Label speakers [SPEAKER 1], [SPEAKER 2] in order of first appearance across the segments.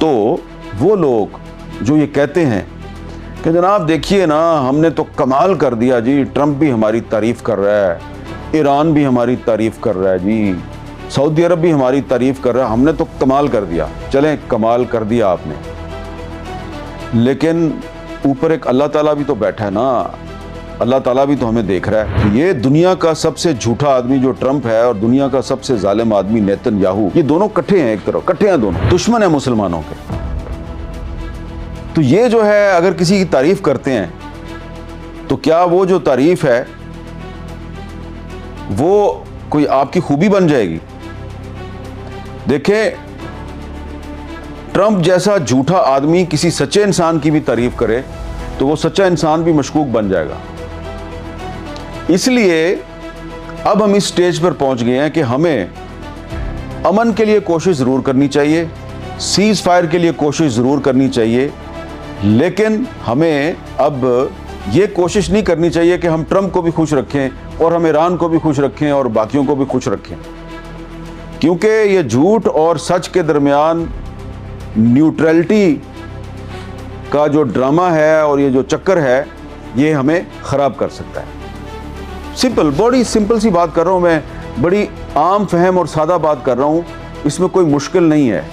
[SPEAKER 1] तो वो लोग जो ये कहते हैं कि जनाब देखिए ना, हमने तो कमाल कर दिया जी, ट्रंप भी हमारी तारीफ़ कर रहा है, ईरान भी हमारी तारीफ़ कर रहा है जी, सऊदी अरब भी हमारी तारीफ़ कर रहा है, हमने तो कमाल कर दिया। चलें, कमाल कर दिया आपने, लेकिन ऊपर एक अल्लाह ताला भी तो बैठा है ना। अल्लाह ताला भी तो हमें देख रहा है। ये दुनिया का सबसे झूठा आदमी जो ट्रंप है और दुनिया का सबसे जालिम आदमी नेतन्याहू, ये दोनों इकट्ठे हैं, एक तरफ इकट्ठे हैं, दोनों दुश्मन है मुसलमानों के। तो ये जो है, अगर किसी की तारीफ करते हैं तो क्या वो जो तारीफ है वो कोई आपकी खूबी बन जाएगी? देखें, ट्रंप जैसा झूठा आदमी किसी सच्चे इंसान की भी तारीफ करे तो वो सच्चा इंसान भी मशकूक बन जाएगा। इसलिए अब हम इस स्टेज पर पहुंच गए हैं कि हमें अमन के लिए कोशिश ज़रूर करनी चाहिए, सीज़ फायर के लिए कोशिश ज़रूर करनी चाहिए, लेकिन हमें अब ये कोशिश नहीं करनी चाहिए कि हम ट्रंप को भी खुश रखें और हम ईरान को भी खुश रखें और बाकियों को भी खुश रखें, क्योंकि ये झूठ और सच के दरमियान न्यूट्रलिटी का जो ड्रामा है और ये जो चक्कर है, ये हमें ख़राब कर सकता है। बड़ी सिंपल सी बात कर रहा हूँ मैं, बड़ी आम फहम और सादा बात कर रहा हूँ, इसमें कोई मुश्किल नहीं है।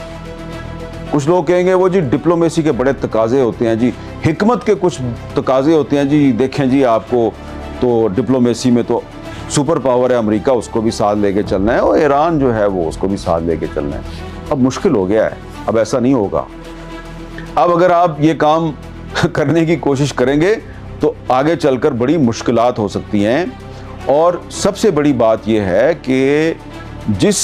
[SPEAKER 1] कुछ लोग कहेंगे वो जी डिप्लोमेसी के बड़े तकाजे होते हैं जी, हिकमत के कुछ तकाजे होते हैं जी, देखें जी आपको तो डिप्लोमेसी में तो सुपर पावर है अमेरिका, उसको भी साथ लेके चलना है, और ईरान जो है वो उसको भी साथ लेके चलना है। अब मुश्किल हो गया है, अब ऐसा नहीं होगा। अब अगर आप ये काम करने की कोशिश करेंगे तो आगे चलकर बड़ी मुश्किलात हो सकती हैं। और सबसे बड़ी बात यह है कि जिस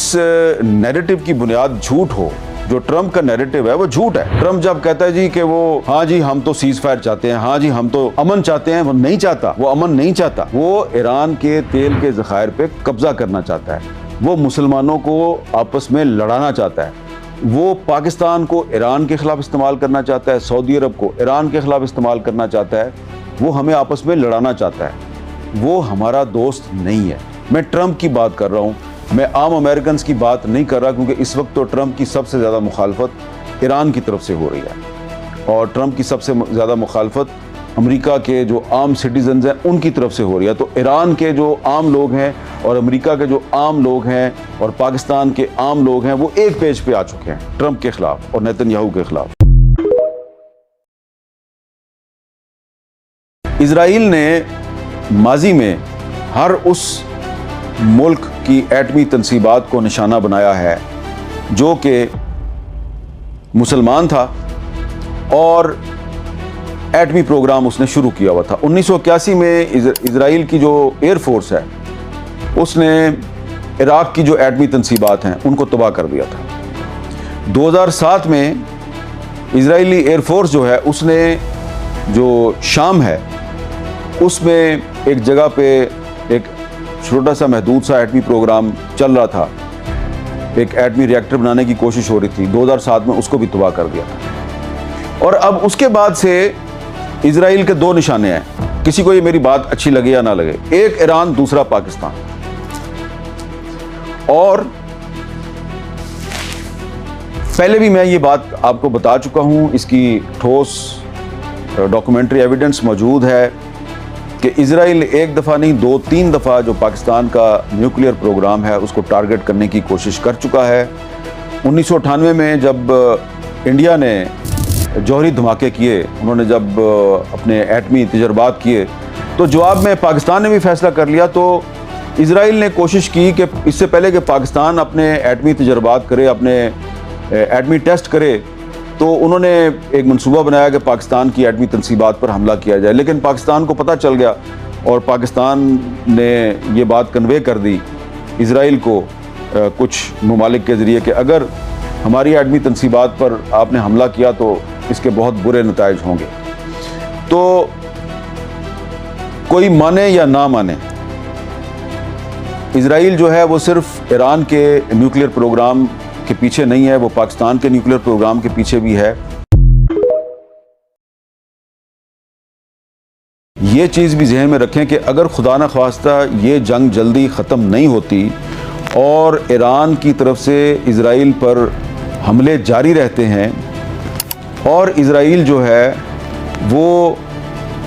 [SPEAKER 1] नैरेटिव की बुनियाद झूठ हो, जो ट्रंप का नैरेटिव है वो झूठ है। ट्रंप जब कहता है जी कि वो हाँ जी हम तो सीज फायर चाहते हैं, हाँ जी हम तो अमन चाहते हैं, वो नहीं चाहता, वो अमन नहीं चाहता, वो ईरान के तेल के ज़खायर पे कब्जा करना चाहता है, वो मुसलमानों को आपस में लड़ाना चाहता है, वो पाकिस्तान को ईरान के खिलाफ इस्तेमाल करना चाहता है, सऊदी अरब को ईरान के खिलाफ इस्तेमाल करना चाहता है, वो हमें आपस में लड़ाना चाहता है। वो हमारा दोस्त नहीं है। मैं ट्रंप की बात कर रहा हूँ, मैं आम अमेरिकन की बात नहीं कर रहा, क्योंकि इस वक्त तो ट्रंप की सबसे ज़्यादा मुखालफत ईरान की तरफ से हो रही है और ट्रंप की सबसे ज़्यादा मुखालफत अमेरिका के जो आम सिटीजन्स हैं उनकी तरफ से हो रही है। तो ईरान के जो आम लोग हैं और अमेरिका के जो आम लोग हैं और पाकिस्तान के आम लोग हैं, वो एक पेज पे आ चुके हैं ट्रंप के खिलाफ और नेतन्याहू के खिलाफ। इजराइल ने माजी में हर उस मुल्क की एटमी तनसीबात को निशाना बनाया है जो कि मुसलमान था और एटमी प्रोग्राम उसने शुरू किया हुआ था। 1981 में इजराइल की जो एयरफोर्स है उसने इराक की जो एटमी तनसीबात हैं उनको तबाह कर दिया था। 2007 में इजरायली एयरफोर्स जो है उसने जो शाम है उसमें एक जगह पे एक छोटा सा महदूद सा एटमी प्रोग्राम चल रहा था, एक एटमी रिएक्टर बनाने की कोशिश हो रही थी, 2007 में उसको भी तबाह कर दिया था। और अब उसके बाद से इजराइल के दो निशाने हैं, किसी को ये मेरी बात अच्छी लगे या ना लगे, एक ईरान, दूसरा पाकिस्तान। और पहले भी मैं ये बात आपको बता चुका हूं, इसकी ठोस डॉक्यूमेंट्री एविडेंस मौजूद है कि इजराइल एक दफ़ा नहीं 2-3 दफ़ा जो पाकिस्तान का न्यूक्लियर प्रोग्राम है उसको टारगेट करने की कोशिश कर चुका है। 1998 में जब इंडिया ने जौहरी धमाके किए, उन्होंने जब अपने एटमी तजर्बात किए, तो जवाब में पाकिस्तान ने भी फैसला कर लिया। तो इजराइल ने कोशिश की कि इससे पहले कि पाकिस्तान अपने एटमी तजर्बात करे, अपने एटमी टेस्ट करे, तो उन्होंने एक मंसूबा बनाया कि पाकिस्तान की एटमी तनसीबात पर हमला किया जाए। लेकिन पाकिस्तान को पता चल गया और पाकिस्तान ने ये बात कन्वे कर दी इजराइल को कुछ ममालिक के ज़रिए कि अगर हमारी एटमी तनसीबात पर आपने हमला किया तो इसके बहुत बुरे नताइज होंगे। तो कोई माने या ना माने, इजराइल जो है वो सिर्फ ईरान के न्यूक्लियर प्रोग्राम के पीछे नहीं है, वो पाकिस्तान के न्यूक्लियर प्रोग्राम के पीछे भी है। ये चीज़ भी जहन में रखें कि अगर खुदा न ख्वास्ता ये जंग जल्दी ख़त्म नहीं होती और ईरान की तरफ से इजराइल पर हमले जारी रहते हैं और इज़राइल जो है वो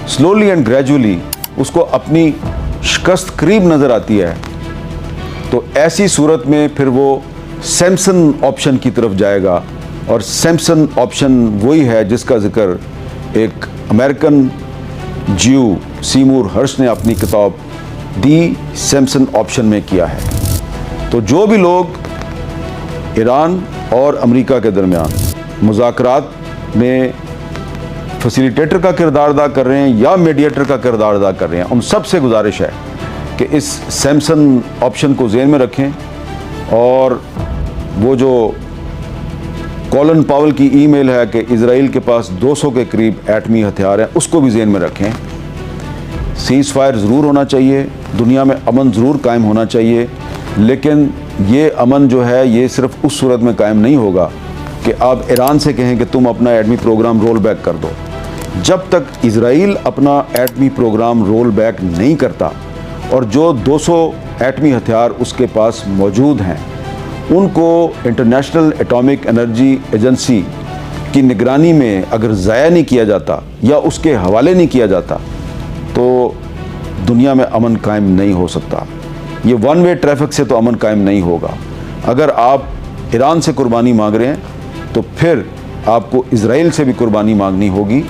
[SPEAKER 1] स्लोली एंड ग्रेजुअली उसको अपनी शिकस्त करीब नज़र आती है, तो ऐसी सूरत में फिर वो सैमसन ऑप्शन की तरफ जाएगा। और सैमसन ऑप्शन वही है जिसका जिक्र एक अमेरिकन ज्यू सीमूर हर्श ने अपनी किताब दी सैमसन ऑप्शन में किया है। तो जो भी लोग ईरान और अमेरिका के दरमियान मुज़ाकरात में फैसिलिटेटर का किरदार अदा कर रहे हैं या मीडिएटर का किरदार अदा कर रहे हैं, उन सब से गुजारिश है कि इस सैमसन ऑप्शन को ज़हन में रखें। और वो जो कॉलिन पावल की ईमेल है कि इज़राइल के पास 200 के करीब एटमी हथियार हैं, उसको भी ज़हन में रखें। सीज़ फायर ज़रूर होना चाहिए, दुनिया में अमन ज़रूर कायम होना चाहिए, लेकिन ये अमन जो है ये सिर्फ उस सूरत में कायम नहीं होगा कि आप ईरान से कहें कि तुम अपना एटमी प्रोग्राम रोल बैक कर दो। जब तक इज़राइल अपना एटमी प्रोग्राम रोल बैक नहीं करता और जो 200 एटमी हथियार उसके पास मौजूद हैं उनको इंटरनेशनल एटॉमिक एनर्जी एजेंसी की निगरानी में अगर ज़ाया नहीं किया जाता या उसके हवाले नहीं किया जाता तो दुनिया में अमन कायम नहीं हो सकता। ये वन वे ट्रैफिक से तो अमन कायम नहीं होगा। अगर आप ईरान से कुर्बानी मांग रहे हैं तो फिर आपको इज़राइल से भी कुर्बानी मांगनी होगी।